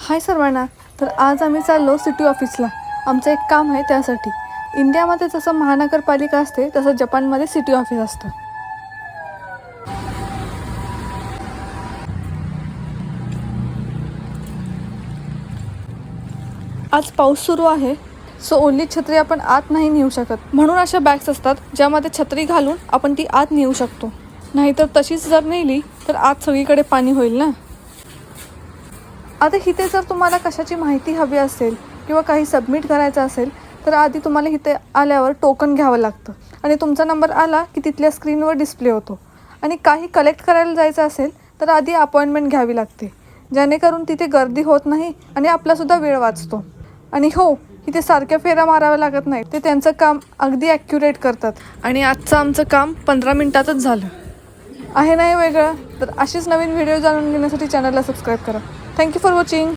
हाय सर्वांना. तर आज आम्ही चाललो सिटी ऑफिसला. आमचं एक काम आहे त्यासाठी. इंडियामध्ये जसं महानगरपालिका असते तसं जपानमध्ये सिटी ऑफिस असतं. आज पाऊस सुरू आहे, सो ओली छत्री आपण आत नाही नेऊ शकत. म्हणून अशा बॅग्स असतात ज्यामध्ये छत्री घालून आपण ती आत नेऊ शकतो. नाहीतर तशीच जर नेली तर आत सगळीकडे पाणी होईल ना. आता इथे जर तुम्हाला कशाची माहिती हवी असेल किंवा काही सबमिट करायचं असेल तर आधी तुम्हाला इथे आल्यावर टोकन घ्यावं लागतं आणि तुमचा नंबर आला की तिथल्या स्क्रीनवर डिस्प्ले होतो. आणि काही कलेक्ट करायला जायचं असेल तर आधी अपॉइंटमेंट घ्यावी लागते, जेणेकरून तिथे गर्दी होत नाही आणि आपलासुद्धा वेळ वाचतो. आणि हो, इथे सारख्या फेऱ्या माराव्या लागत नाही. ते त्यांचं काम अगदी ॲक्युरेट करतात. आणि आजचं आमचं काम 15 मिनिटातच झालं आहे. नाही वेगळं तर अशीच नवीन व्हिडिओ जाणून घेण्यासाठी चॅनलला सबस्क्राईब करा. Thank you for watching.